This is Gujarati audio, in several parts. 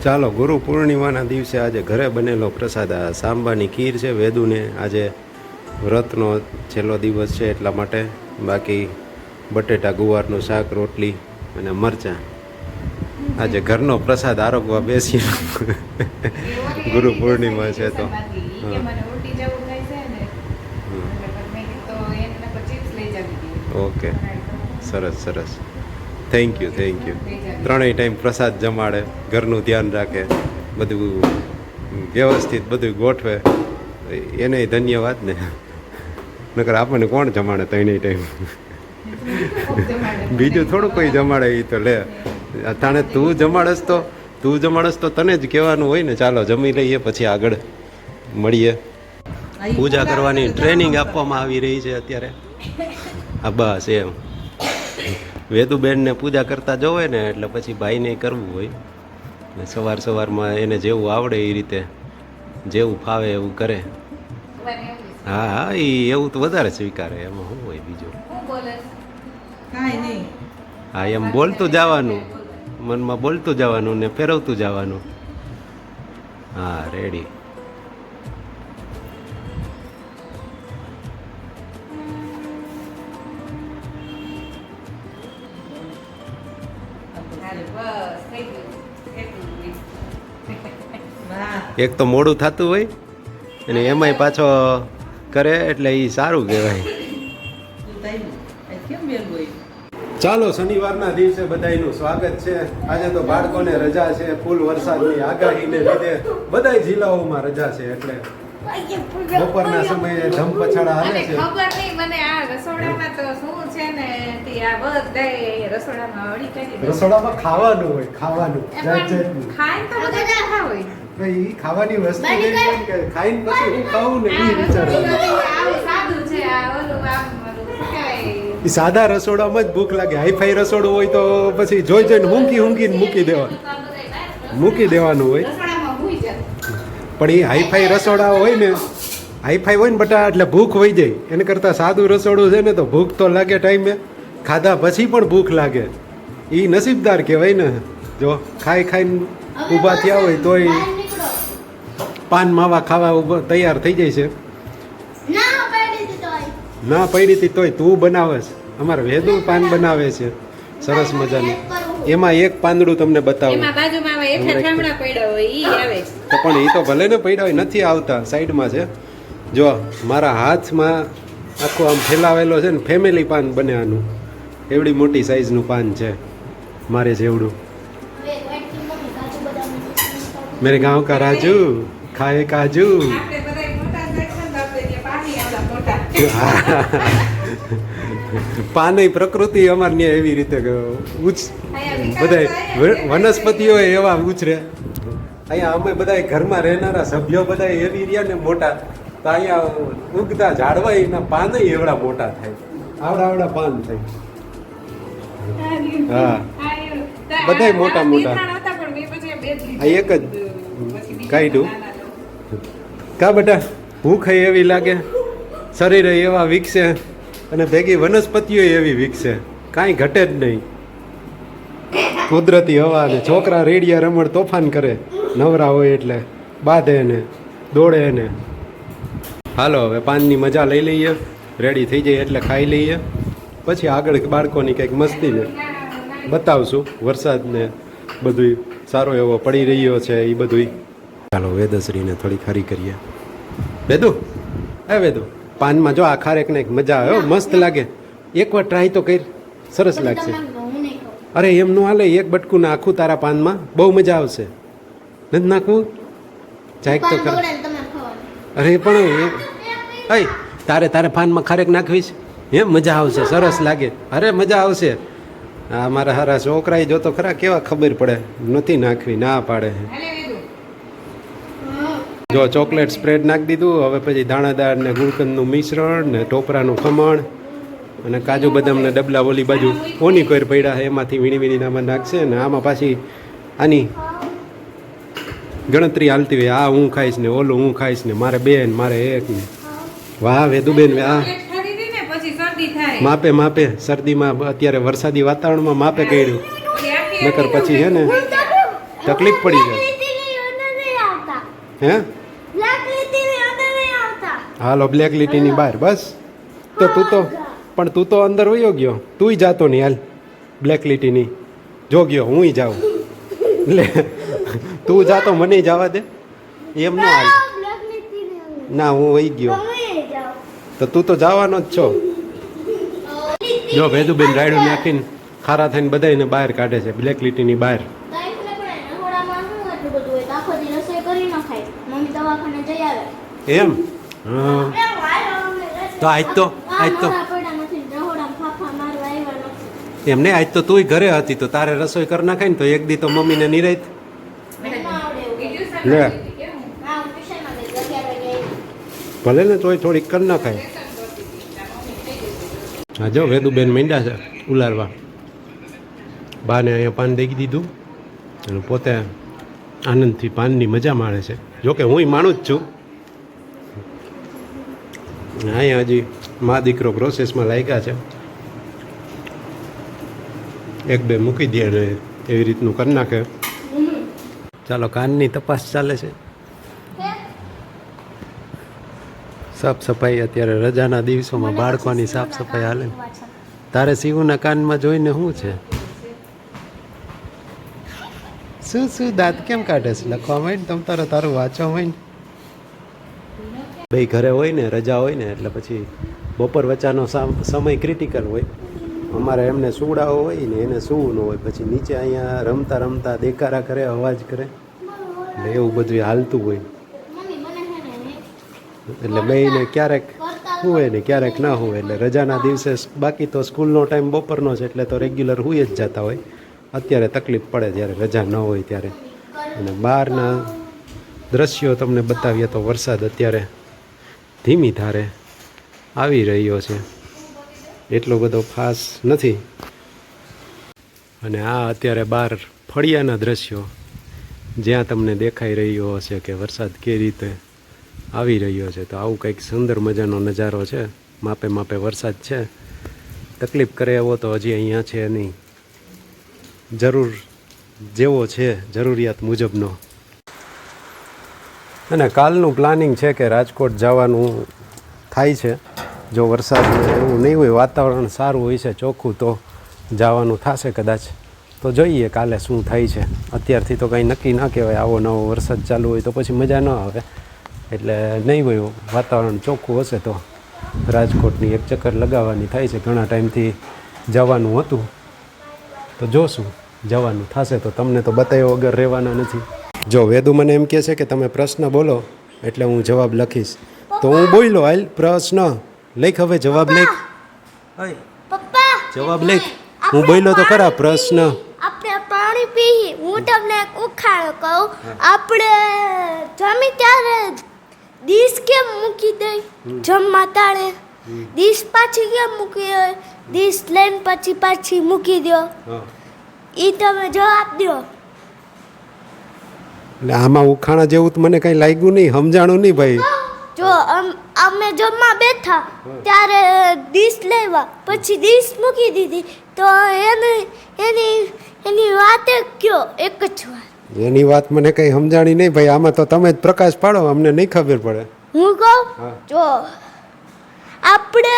ચાલો ગુરુ પૂર્ણિમાના દિવસે આજે ઘરે બનેલો પ્રસાદ આ સાંબાની ખીર છે. વેદુને આજે વ્રતનો છેલ્લો દિવસ છે એટલા માટે. બાકી બટેટા ગુવારનું શાક, રોટલી અને મરચાં. આજે ઘરનો પ્રસાદ આરોગવા બેસી. ગુરુ પૂર્ણિમા છે તો ઓકે, સરસ સરસ. Thank you. ત્રણેય ટાઈમ પ્રસાદ જમાડે, ઘરનું ધ્યાન રાખે, બધું વ્યવસ્થિત બધું ગોઠવે, એને ધન્યવાદ ને. નકર આપણને કોણ જમાડે ત્રણેય ટાઈમ? બીજું થોડું કોઈ જમાડે. એ તો લે તાણે તું જમાડસ તો તને જ કહેવાનું હોય ને. ચાલો જમી લઈએ, પછી આગળ મળીએ. પૂજા કરવાની ટ્રેનિંગ આપવામાં આવી રહી છે અત્યારે. હા બસ એમ. વેદુબેનને પૂજા કરતા જોવે ને એટલે પછી ભાઈને કરવું હોય. સવારમાં એને જેવું આવડે એ રીતે, જેવું ફાવે એવું કરે. હા એ એવું તો વધારે સ્વીકારે. એમાં શું હોય બીજું? હા એમ બોલતું જવાનું, મનમાં બોલતું જવાનું ને ફેરવતું જવાનું. હા રેડી. એક તો મોડું થતું હોય અને એમાંય પાછો કરે એટલે એ સારું કહેવાય. ચાલો શનિવારના દિવસે બધાયનું સ્વાગત છે. આજે તો બાળકોને રજા છે. ફૂલ વરસાદની આગાહીને લીધે બધા જિલ્લાઓમાં રજા છે એટલે બપોરના સમયે ધમપછાડા હાલે છે. ખબર નહીં મને આ રસોડામાં તો શું છે ને તે આ બધાય રસોડામાં અડી કરી રસોડામાં ખાવાનું હોય, ખાવાનું ખાઈ તો બધા ખાવા હોય. ઈ ખાવાની વસ્તુ કે ખાઈને પછી હું ખાવું ને એ વિચારવાનું. સાદું છે આ ઓલું આમ ઈ સાદા રસોડામાં જ ભૂખ લાગે. હાઈફાઈ રસોડું હોય તો પછી જોઈને ઊંઘીને મૂકી દેવાનું હોય. પણ એ હાઈફાઈ રસોડા હોય ને બટા એટલે ભૂખ વહી જાય. એને કરતાં સાદું રસોડું છે ને તો ભૂખ તો લાગે ટાઈમે, ખાધા પછી પણ ભૂખ લાગે. એ નસીબદાર કહેવાય ને. જો ખાઈને ઊભા થયા હોય તોય પાન માવા ખાવા તૈયાર થઈ જાય છે. ના પડી હતી તોય તું બનાવેશ. અમારે વેદુ પાન બનાવે છે સરસ મજાનું. એમાં એક પાંદડું તમને બતાવું. તો પણ એ તો ભલે ને પડ્યા હોય, નથી આવતા, સાઈડમાં છે. જો મારા હાથમાં આખો આમ ફેલાવેલો છે ને ફેમિલી પાન બને આનું. એવડી મોટી સાઈઝનું પાન છે મારે જેવડું. મેરે ગાંવ કા રાજુ ખાए કાજુ. પાની પ્રકૃતિ અમારી એવી રીતે બધા વનસ્પતિઓ એવા ઉછરે. અહીંયા અમે બધા ઘરમાં રહેનારા સભ્યો બધા એવી રહ્યા ને મોટા, તો અહીંયા ઉગતા ઝાડવા એના પાન એવડા મોટા થાય, આવડા પાન થાય. હા બધા મોટા આ એક જ કાઢ્યું. કા બેટા ભૂખ એવી લાગે, શરીર એવા વિકસે અને ભેગી વનસ્પતિઓ એવી વિકસે, કાંઈ ઘટે જ નહીં. કુદરતી હવા ને છોકરા રેડિયા રમણ તોફાન કરે, નવરા હોય એટલે બાંધે ને દોડે ને. હાલો હવે પાનની મજા લઈ લઈએ, રેડી થઈ જાય એટલે ખાઈ લઈએ, પછી આગળ બાળકોની કંઈક મસ્તીને બતાવશું. વરસાદને બધું સારો એવો પડી રહ્યો છે એ બધું. ચાલો વેદશ્રીને થોડી ખરી કરીએ. વેદુ પાનમાં જો આ ખારેકને એક મજા આવે, મસ્ત લાગે. એકવાર ટ્રાય તો કરી, સરસ લાગશે. અરે એમ નું હાલે, એક બટકું નાખું તારા પાનમાં, બહુ મજા આવશે. નથી નાખવું? ચાક તો કર. અરે પણ તારે પાનમાં ખારેક નાખવીશ, એમ મજા આવશે, સરસ લાગે. અરે મજા આવશે. હા મારા હારા છોકરાએ જો તો ખરા કેવા ખબર પડે, નથી નાખવી, ના પાડે. જો ચોકલેટ સ્પ્રેડ નાખી દીધું. હવે પછી દાણાદાર ને ગુલકંદનું મિશ્રણ ને ટોપરાનું ખમણ અને કાજુ બદામને ડબલા ઓલી બાજુ ઓની કોર પડ્યા છે, એમાંથી વીણીને આમાં નાખશે. ને આમાં પાછી આની ગણતરી હાલતી હોય, આ હું ખાઈશ ને ઓલું હું ખાઈશ ને મારે બેન મારે એક ને. વાહ વેદુબેન, આ માપે શરદીમાં અત્યારે વરસાદી વાતાવરણમાં માપે કર્યું. નકર પછી છે ને તકલીફ પડી જાય હે હાલો બ્લેક લીટીની બહાર બસ તો તું તો પણ તું તો અંદર વયો ગયો તુંય જાતો નહીં હાલ બ્લેક લીટીની જો ગયો હુંય જાઉં લે તું જાતો મને જવા દે એમ ન હાલ ના હું વહી ગયો તો તું તો જવાનો જ છો જો ભેદુબેન રાયડું નાખીને ખારા થઈને બધાને બહાર કાઢે છે બ્લેક લીટીની બહાર એમ હા તો આજ તો એમ નહીં આજ તો તુંય ઘરે હતી તો તારે રસોઈ કરી નાખાય ને તો એક દી તો મમ્મીને નિરાત લે ભલે ને તોય થોડીક કરી નાખાય હા જો વેદુબેન માંડ્યા છે ઉલારવા બાને અહીંયા પાન દઈ દીધું અને પોતે આનંદથી પાનની મજા માણે છે જોકે હું માનું જ છું અહીંયા હજી મા દીકરો પ્રોસેસમાં લાગ્યા છે એક બે મૂકી દે ને એવી રીતનું કરી નાખે ચાલો કાનની તપાસ ચાલે છે સાફ સફાઈ અત્યારે રજાના દિવસોમાં બાળકોની સાફ સફાઈ હાલે તારે શિવુના કાનમાં જોઈને શું છે શું શું દાંત કેમ કાઢે છે લખવા હોય ને તમ તારે તારું વાંચવા હોય ને ભાઈ ઘરે હોય ને રજા હોય ને એટલે પછી બપોર વચ્ચાનો સમય ક્રિટિકલ હોય અમારે એમને સુવડાવો હોય ને એને સૂવું ન હોય પછી નીચે અહીંયા રમતા રમતા દેકારા કરે અવાજ કરે એટલે એવું બધું હાલતું હોય એટલે બેયને ક્યારેક હોય ને ક્યારેક ના હોય એટલે રજાના દિવસે બાકી તો સ્કૂલનો ટાઈમ બપોરનો છે એટલે તો રેગ્યુલર હોય જ જતા હોય અત્યારે તકલીફ પડે જ્યારે રજા ન હોય ત્યારે અને બહારના દ્રશ્યો તમને બતાવીએ તો વરસાદ અત્યારે ધીમી ધારે આવી રહ્યો છે એટલો બધો ખાસ નથી અને આ અત્યારે બહાર ફળિયાના દ્રશ્યો જ્યાં તમને દેખાઈ રહ્યો હશે કે વરસાદ કેવી રીતે આવી રહ્યો છે તો આવું કંઈક સુંદર મજાનો નજારો છે માપે માપે વરસાદ છે તકલીફ કરે એવો તો હજી અહીંયા છે નહીં જરૂર જેવો છે જરૂરિયાત મુજબનો અને કાલનું પ્લાનિંગ છે કે રાજકોટ જવાનું થાય છે જો વરસાદ એવું નહીં હોય વાતાવરણ સારું હોય છે ચોખ્ખું તો જવાનું થશે કદાચ તો જોઈએ કાલે શું થાય છે અત્યારથી તો કંઈ નક્કી ના કહેવાય આવો નવો વરસાદ ચાલુ હોય તો પછી મજા ન આવે એટલે નહીં હોય વાતાવરણ ચોખ્ખું હશે તો રાજકોટની એક ચક્કર લગાવવાની થાય છે ઘણા ટાઈમથી જવાનું હતું તો જોશું જવાનું થશે તો તમને તો બતાવ્યા વગર રહેવાના નથી જો વેદુ મને એમ કહે છે કે તમે પ્રશ્ન બોલો એટલે હું જવાબ લખીશ તો હું બોલ્યો હાલ પ્રશ્ન લખ હવે જવાબ લખ જવાબ લખ હું બોલ્યો તો ખરા પ્રશ્ન આપણે પાણી પીએ હું તમને એક ઉખાણો કહું આપણે જમી ત્યારે ડીશ કેમ મૂકી દઈ જમવા તાળે ડીશ પાછી કેમ મૂકી દે ડીશ લઈને પછી પાછી મૂકી દો એ તમે જવાબ દો એટલે આમાં ઉખાણા જેવું તો મને કંઈ લાગ્યું નહીં સમજાણું નહીં ભાઈ જો અમે જમવા બેઠા ત્યારે ડીશ લેવા પછી ડીશ મૂકી દીધી તો એની વાત કયો એક જ વાત એની વાત મને કંઈ સમજાણી નહીં ભાઈ આમાં તો તમે જ પ્રકાશ પાડો અમને નહીં ખબર પડે હું કહું જો આપણે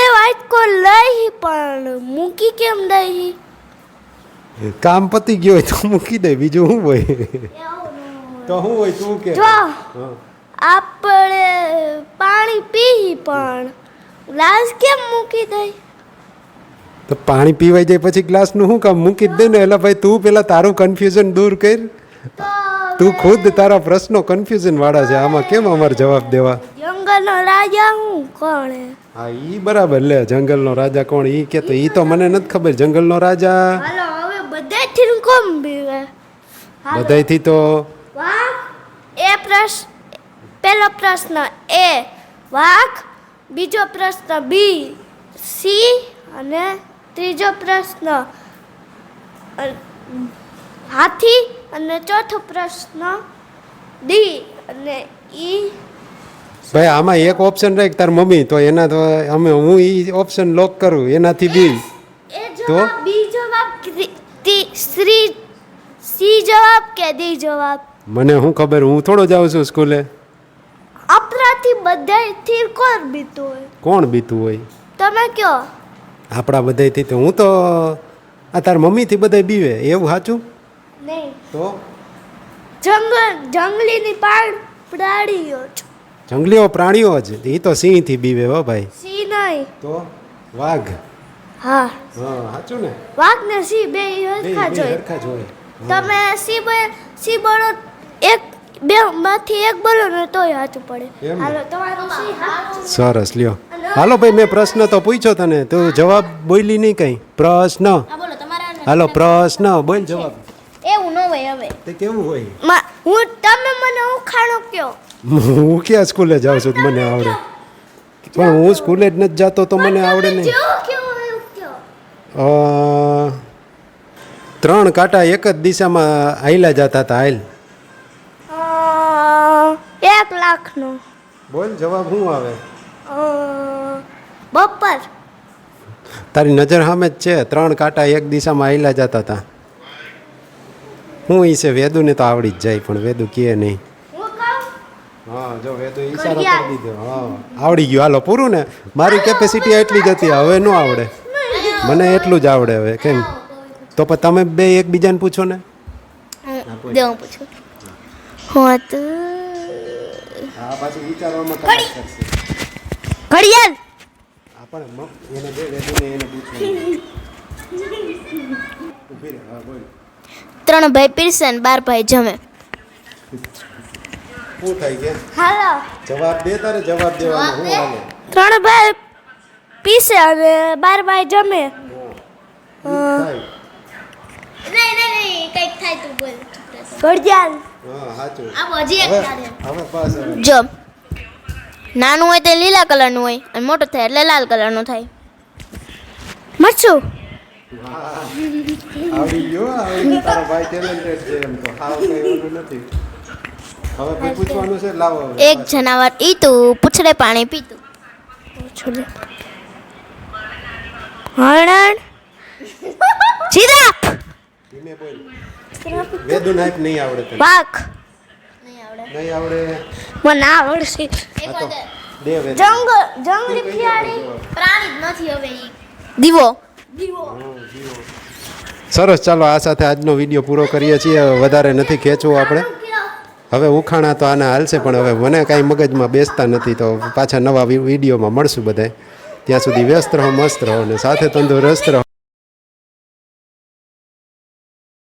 વાટકો લઈ પણ મૂકી કેમ દઈ કામ પતી ગયો હોય તો મૂકી દે બીજું શું હોય તો શું હોય તું કે જો આપણે પાણી પી પણ ગ્લાસ કેમ મૂકી દઈ તો પાણી પીવાઈ જાય પછી ગ્લાસનું શું કામ મૂકી જ દે ને એટલે ભાઈ તું પેલા તારું કન્ફ્યુઝન દૂર કર તું ખુદ તારા પ્રશ્નો કન્ફ્યુઝન વાળા છે આમાં કેમ અમારે જવાબ દેવા જંગલનો રાજા હું કોણ હા ઈ બરાબર લે જંગલનો રાજા કોણ ઈ કે તો ઈ તો મને નથી ખબર જંગલનો રાજા હાલો હવે બધાથી કોમ બીવે બધાયથી તો વાઘ પહેલો પ્રશ્ન એ વાઘ બીજો પ્રશ્ન બી સી અને ત્રીજો પ્રશ્ન હાથી અને ચોથો પ્રશ્ન ડી અને ઈ ભાઈ આમાં એક ઓપ્શન રાખ તાર મમ્મી તો એના તો હું ઈ ઓપ્શન લોક કરું એનાથી બી એ જવાબ બી જવાબ સી જવાબ કે દી જવાબ? મને શું ખબર, હું થોડો જાઉં છું સ્કૂલે. આપણાથી બધાથી કોણ બીતું હોય? કોણ બીતું હોય? તમે કયો. આપણા બધાયથી તો હું તો આ તાર મમ્મીથી બધાય બીવે, એવું સાચું? નહીં, તો જંગલીની પ્રાણીઓ જ. જંગલીઓ પ્રાણીઓ જ, એ તો સિંહથી બીવે હો ભાઈ. સી નહીં. તો વાઘ. હા, હા સાચું ને, વાઘ ને સી બે બે હરખા જ હોય. હરખા જ હોય. તમે સી બોલો, એક બે માંથી એક બોલો ને તોય સાચું પડે. એમ? હાલો તમારું સી સાચું. સરસ લ્યો. હાલો ભાઈ, મેં પ્રશ્ન તો પૂછ્યો તને, તું જવાબ બોલી નહીં કઈ. પ્રશ્ન, બોલો તમારા. હાલો પ્રશ્ન બોલ, જવાબ. એવું ન હોય હવે. તે કેવું હોય? તમે મને ઉખાણો કયો. હું ક્યાં સ્કૂલે જાઉં છું તો મને આવડે, પણ હું સ્કૂલે જ નથી જતો તો મને આવડે નહીં. જેવું કેવું એવું કયો. 3 કાંટા એક જ દિશામાં હાલ્યા જતા હતા. હાલ 1 લાખનો. બોલ, જવાબ શું આવે? બપોર. તારી નજર સામે જ છે, 3 કાંટા એક દિશામાં હાલ્યા જતા હતા. હું ઈ છે, વેદુને તો આવડી જ જાય, પણ વેદુ કહે નહીં. હું કહું. હા, જો વેદુ ઈશારો કરી દીધો. હા, આવડી ગયું. હાલો પૂરું ને, મારી કેપેસિટી એટલી જ હતી, હવે ન આવડે. મને એટલું જ આવડે હવે. કેમ? તો પણ તમે બે એકબીજાને પૂછો ને. દે હું પૂછું. હું તો હા, પાછું વિચારવામાં કલાક કરશે. ઘડિયાળ. આપણે એને બે વેદુને એને પૂછવાનું. ઊભી રહે. હા બોલ. 3 ભાઈ પીરસે ને 12 ભાઈ જમે. શું થાય કે? હાલો. જવાબ દે, તારે જવાબ દેવાનો. હું હાલે? 3 ભાઈ પીસે અને 12 ભાઈ જમે. થાય. નહીં કઈક થાય તું બોલ. ઘડિયાળ. હા સાચું. આ હજી એક હવે તારે. હવે પાસ હવે. જો નાનું હોય તે લીલા કલરનું હોય અને મોટું થાય એટલે લાલ કલરનું થાય. મરચું. આવડી ગયો, આવડી ગયો. તારો ભાઈ ટેલેન્ટેડ છે એમ તો. હાવ કઈ ઓલું નથી. હવે ભાઈ પૂછવાનું છે, લાવો હવે. એક જનાવર ઈતું પૂછડે પાણી પીતું. હરણ. જીરાફ. ધીમે બોલ. વેદુ નાઈપ નહીં આવડે તને. વાઘ. નહીં આવડે. મને આવડશે. હા તો દે વેદુ. જંગલી ફિયાળી. પ્રાણી જ નથી હવે ઈ. દીવો. સરસ, ચાલો આ સાથે આજનો વિડીયો પૂરો કરીએ છીએ. હવે વધારે નથી ખેંચવું આપણે. હવે ઉખાણા તો આના હાલશે, પણ હવે મને કાંઈ મગજમાં બેસતા નથી, તો પાછા નવા વિડીયોમાં મળશું બધાય. ત્યાં સુધી વ્યસ્ત રહો, મસ્ત રહો અને સાથે તંદુરસ્ત રહો.